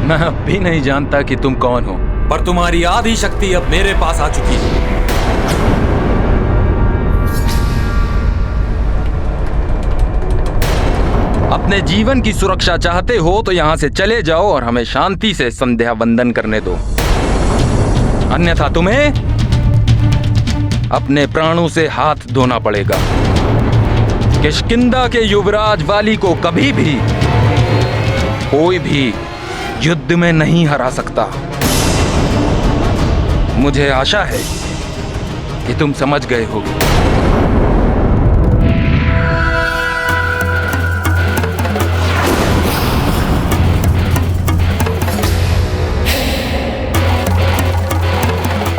मैं अब भी नहीं जानता कि तुम कौन हो, पर तुम्हारी आधी शक्ति अब मेरे पास आ चुकी है। अपने जीवन की सुरक्षा चाहते हो तो यहाँ से चले जाओ और हमें शांति से संध्या वंदन करने दो, अन्यथा तुम्हें अपने प्राणों से हाथ धोना पड़ेगा। किष्किंधा के युवराज वाली को कभी भी कोई भी युद्ध में नहीं हरा सकता। मुझे आशा है कि तुम समझ गए हो।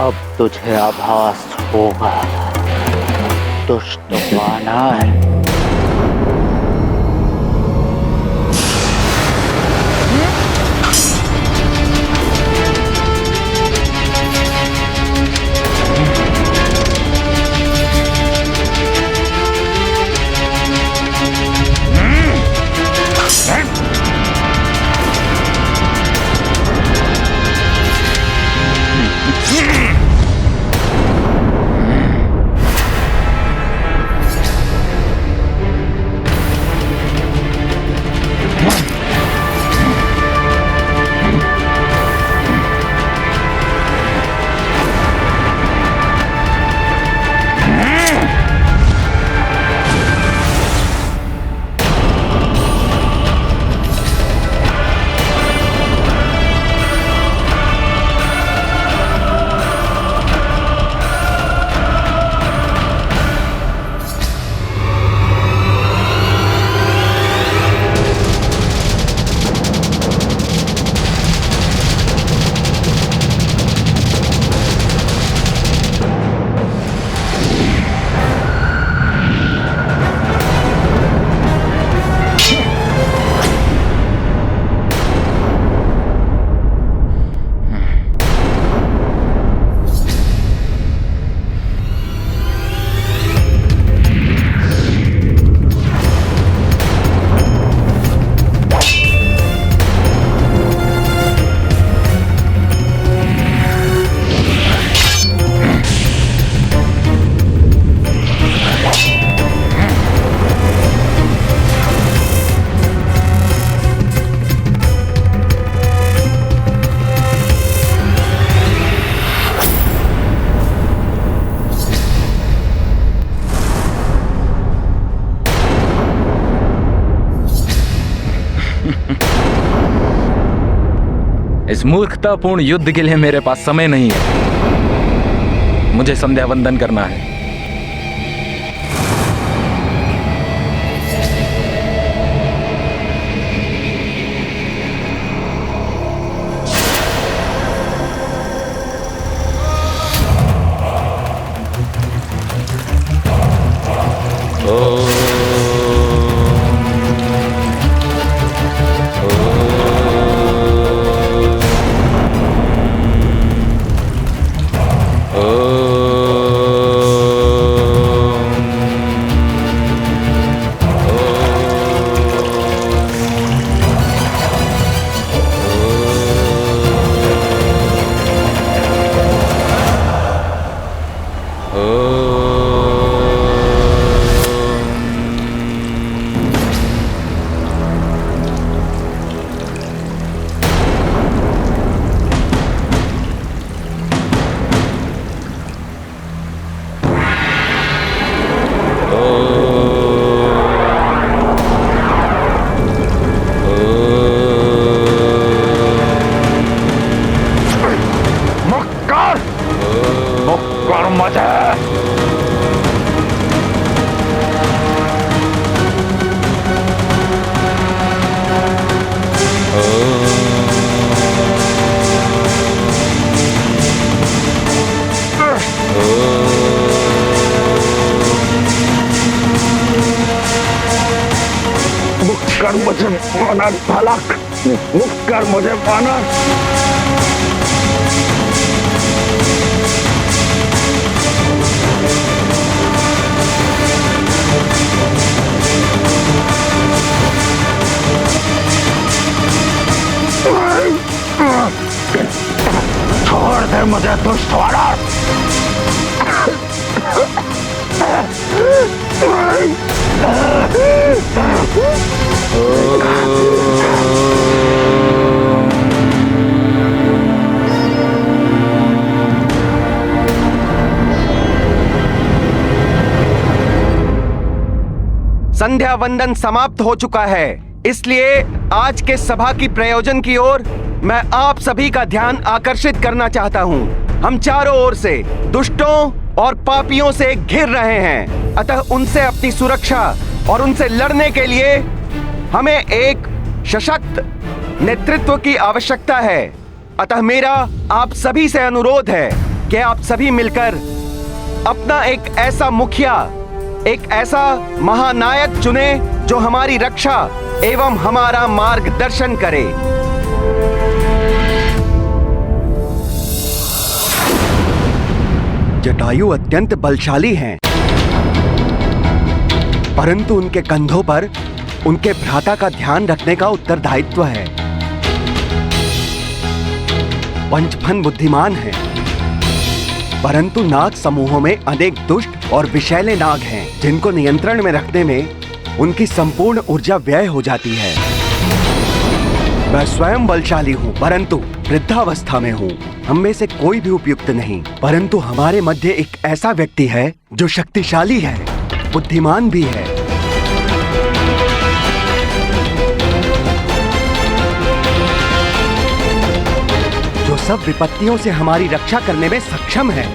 अब तुझे आभास होगा दुष्ट वानर। इस मूर्खतापूर्ण युद्ध के लिए मेरे पास समय नहीं है। मुझे संध्या वंदन करना है। मुझे वानर बालक, मुक्त कर मुझे वानर। छोड़ दे मुझे दुष्ट वानर। संध्या वंदन समाप्त हो चुका है, इसलिए आज के सभा की प्रयोजन की ओर मैं आप सभी का ध्यान आकर्षित करना चाहता हूँ। हम चारों ओर से दुष्टों और पापियों से घिर रहे हैं, अतः उनसे अपनी सुरक्षा और उनसे लड़ने के लिए हमें एक सशक्त नेतृत्व की आवश्यकता है। अतः मेरा आप सभी से अनुरोध है कि आप सभी मिलकर अपना एक ऐसा मुखिया, एक ऐसा महानायक चुने जो हमारी रक्षा एवं हमारा मार्गदर्शन करे। जटायु अत्यंत बलशाली हैं, परंतु उनके कंधों पर उनके भ्राता का ध्यान रखने का उत्तरदायित्व है। पंचफन बुद्धिमान हैं, परंतु नाग समूहों में अनेक दुष्ट और विषैले नाग हैं, जिनको नियंत्रण में रखने में उनकी संपूर्ण ऊर्जा व्यय हो जाती है। मैं स्वयं बलशाली हूँ, परंतु वृद्धावस्था में हूँ। हम में से कोई भी उपयुक्त नहीं, परंतु हमारे मध्य एक ऐसा व्यक्ति है जो शक्तिशाली है, बुद्धिमान भी है। जो सब विपत्तियों से हमारी रक्षा करने में सक्षम है,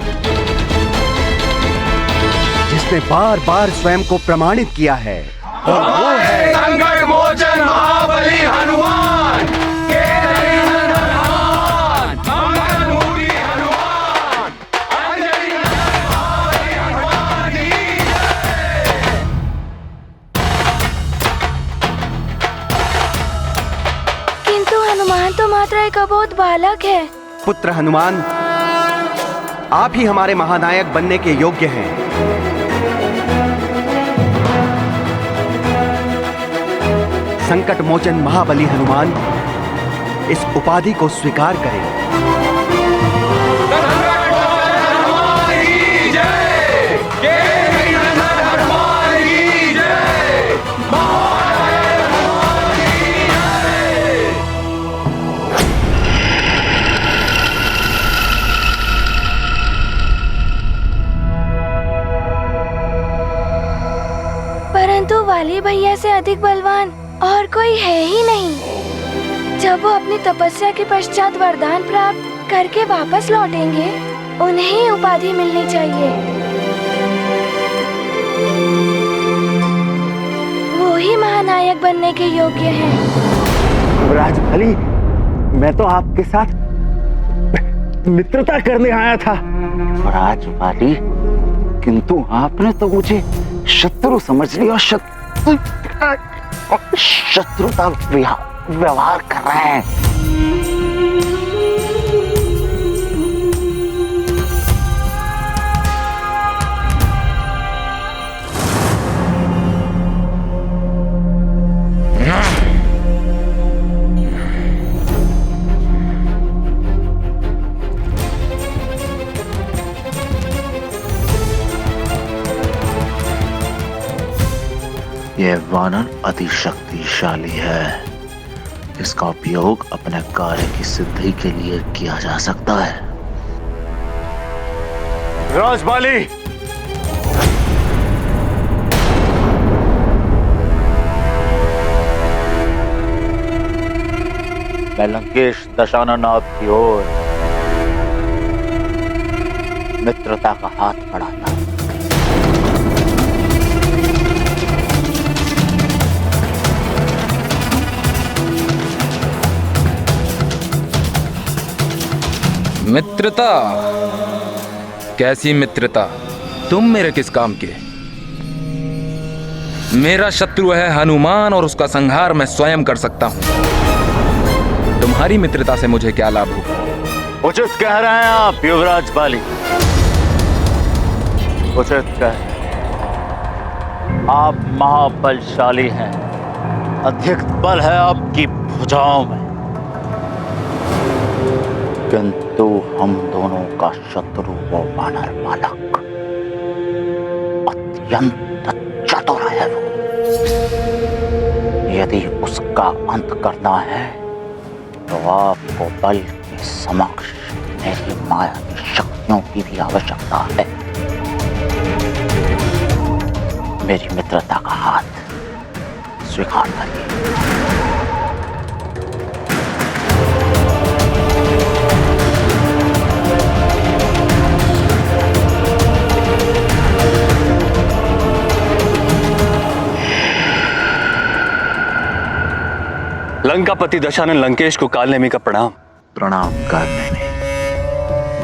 जिसने बार बार स्वयं को प्रमाणित किया है, और वो है संकट मोचन महाबली हनुमान। किंतु हनुमान तो मात्र एक अबोध बालक है। पुत्र हनुमान, आप ही हमारे महानायक बनने के योग्य हैं। संकट मोचन महाबली हनुमान, इस उपाधि को स्वीकार करें। परंतु वाली भैया से अधिक बलवान और कोई है ही नहीं। जब वो अपनी तपस्या के पश्चात वरदान प्राप्त करके वापस लौटेंगे, उन्हें ही उपाधि मिलनी चाहिए। वो ही महानायक बनने के योग्य हैं। राजबली, मैं तो आपके साथ मित्रता करने आया था। राजबली, किंतु आपने तो मुझे शत्रु समझ लिया। शत्रुता व्यवहार कर रहे हैं। यह वानर अति शक्तिशाली है। इसका उपयोग अपने कार्य की सिद्धि के लिए किया जा सकता है। राजबाली, मैं लंकेश दशाननाथ की ओर मित्रता का हाथ बढ़ाता हूं। मित्रता? कैसी मित्रता? तुम मेरे किस काम के? मेरा शत्रु है हनुमान और उसका संहार मैं स्वयं कर सकता हूं। तुम्हारी मित्रता से मुझे क्या लाभ हो? उचित कह रहे हैं आप युवराज बाली, उचित कह। आप महाबलशाली हैं, अधिक बल है आपकी भुजाओं में, किंतु हम दोनों का शत्रु वो वानर बालक अत्यंत चतुर है। वो यदि उसका अंत करना है तो आपको बल के समक्ष मेरी माया की शक्तियों की भी आवश्यकता है। मेरी मित्रता का हाथ स्वीकार करिए। लंकापति दशानन लंकेश को कालनेमी का प्रणाम। प्रणाम कालनेमी,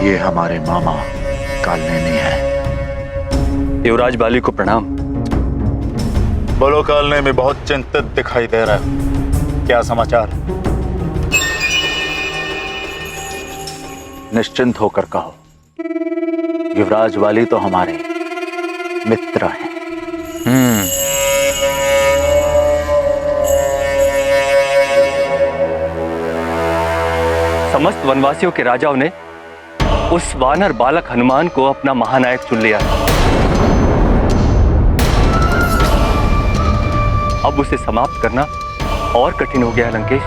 ये हमारे मामा कालनेमी हैं। युवराज बाली को प्रणाम। बोलो कालनेमी, बहुत चिंतित दिखाई दे रहा है, क्या समाचार? निश्चिंत होकर कहो, युवराज वाली तो हमारे मित्र हैं। समस्त वनवासियों के राजाओं ने उस वानर बालक हनुमान को अपना महानायक चुन लिया है। अब उसे समाप्त करना और कठिन हो गया है लंकेश।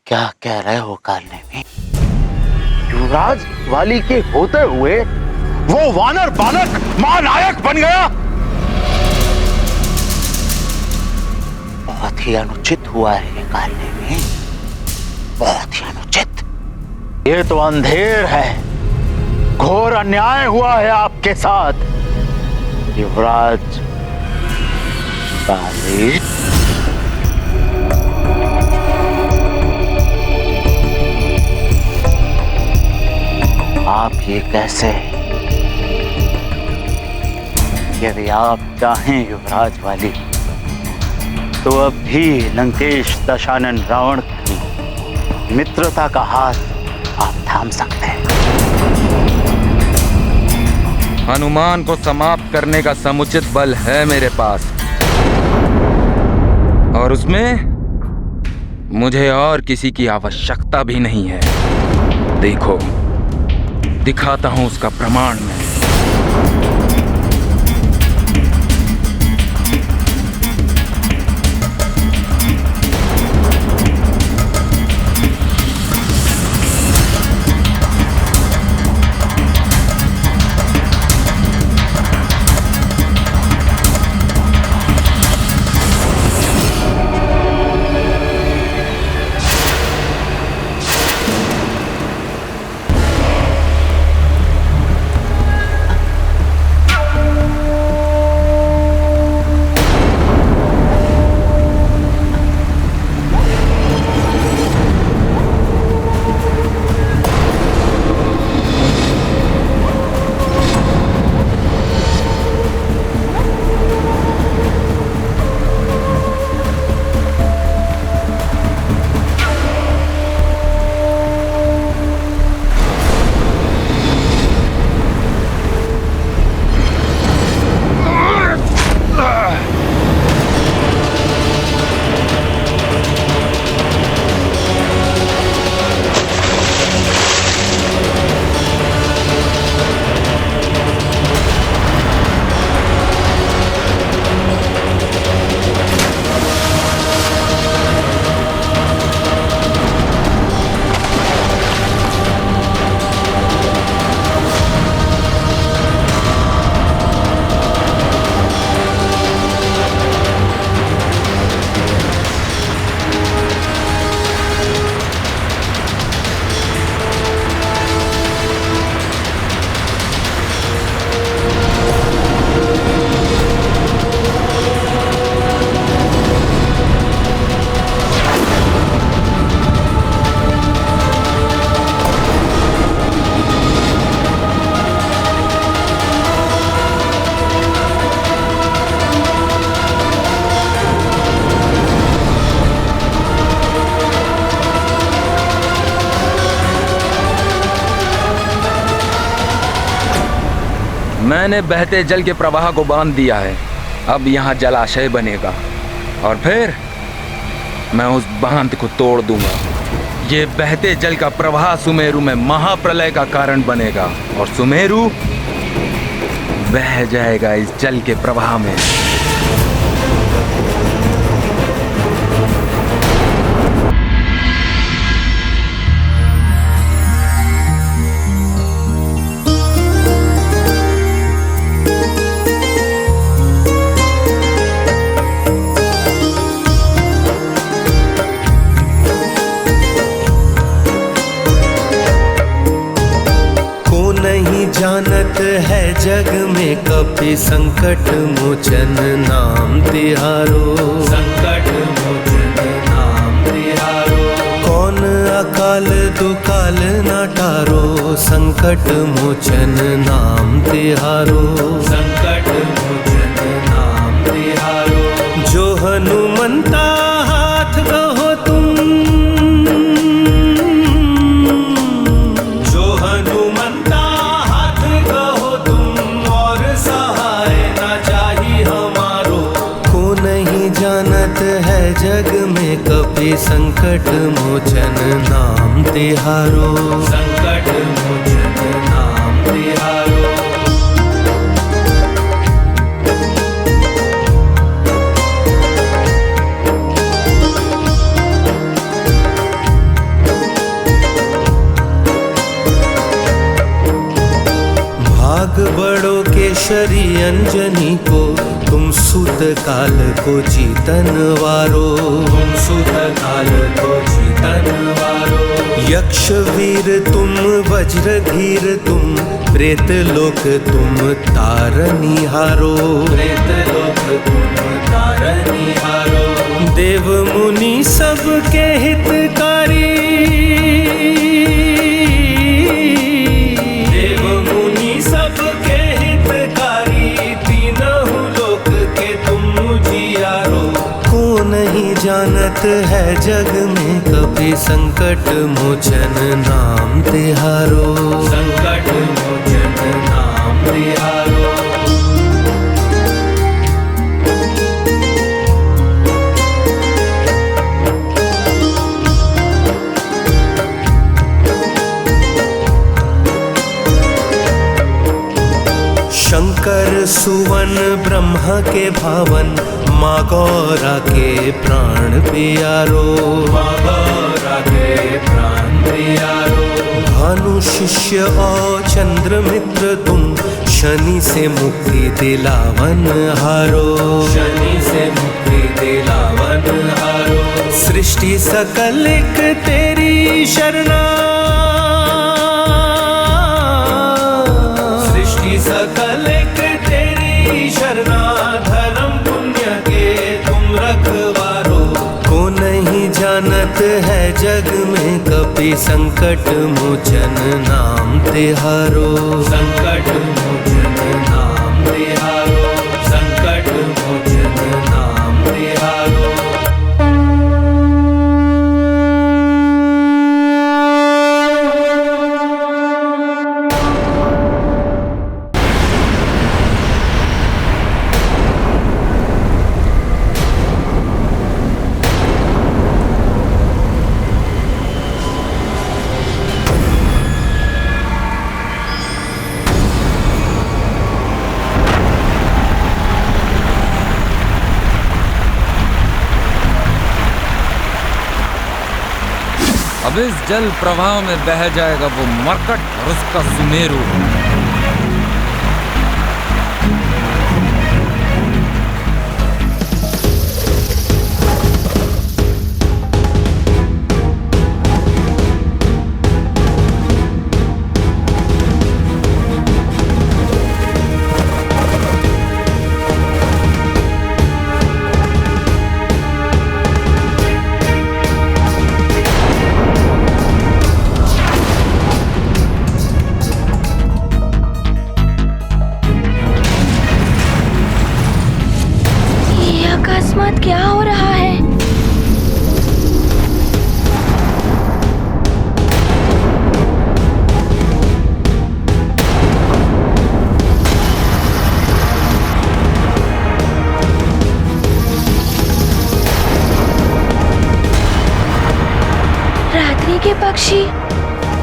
क्या कह रहे हो कालनेमी? युवराज वाली के होते हुए वो वानर बालक महानायक बन गया? बहुत ही अनुचित हुआ है ये कालनेमी, बहुत ही अनुचित। ये तो अंधेर है, घोर अन्याय हुआ है आपके साथ युवराज बाली। आप ये कैसे? यदि आप चाहें युवराज वाली तो अब भी लंकेश दशानन रावण की मित्रता का हाथ आप थाम सकते हैं। हनुमान को समाप्त करने का समुचित बल है मेरे पास, और उसमें मुझे और किसी की आवश्यकता भी नहीं है। देखो, दिखाता हूं उसका प्रमाण मैं। मैंने बहते जल के प्रवाह को बांध दिया है। अब यहाँ जलाशय बनेगा और फिर मैं उस बांध को तोड़ दूंगा। ये बहते जल का प्रवाह सुमेरु में महाप्रलय का कारण बनेगा और सुमेरु बह जाएगा इस जल के प्रवाह में। जानत है जग में कपि संकट मोचन नाम तिहारो। संकट मोचन नाम तिहारो। कौन अकाल दुकाल ना टारो। संकट मोचन नाम तिहारो। संकट मोचन नाम तिहारो। जो हनुमंता हाथ कहो तुम। जग में कपि संकट मोचन नाम तिहारो। संकट मोचन नाम तिहारो। भाग बड़ो केशरी अंजनी को तुम सुत काल को जीतन वारो। तुम सुत काल को जीतन वारो। यक्ष वीर तुम वज्र धीर तुम प्रेत लोक तुम तारनी हारो। प्रेत लोक तुम तारनी हारो। देव मुनि सबके हितकारी। देव मुनि सबके हितकारी। तीनों लोक के तुम जियारो। को नहीं जानत है जग में कपि संकट मोचन नाम तिहारो। संकट मोचन नाम तिहारो। शंकर सुवन ब्रह्मा के भावन माँ गौरा के प्राण प्यारो। माँ गौरा के प्राण प्यारो। भानु शिष्य और चंद्र मित्र तुम शनि से मुक्ति दिलावन हारो। शनि से मुक्ति दिलावन हारो। सृष्टि सकल एक तेरी शरणा। सृष्टि सकल एक तेरी शरणा। धर्म पुण्य के तुम रखवारो। को नहीं जानत है जग में कपि संकट मोचन नाम तिहारो। संकट मोचन नाम तिहारो। संकट मोचन नाम तिहारो। अब इस जल प्रवाह में बह जाएगा वो मरकट और उसका सुमेरु। क्या हो रहा है? अग्नि के पक्षी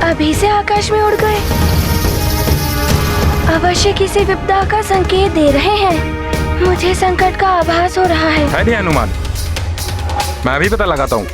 अभी से आकाश में उड़ गए। अवश्य किसी विपदा का संकेत दे रहे हैं। मुझे संकट का आभास हो रहा है। है नहीं हनुमान, मैं अभी पता लगाता हूँ।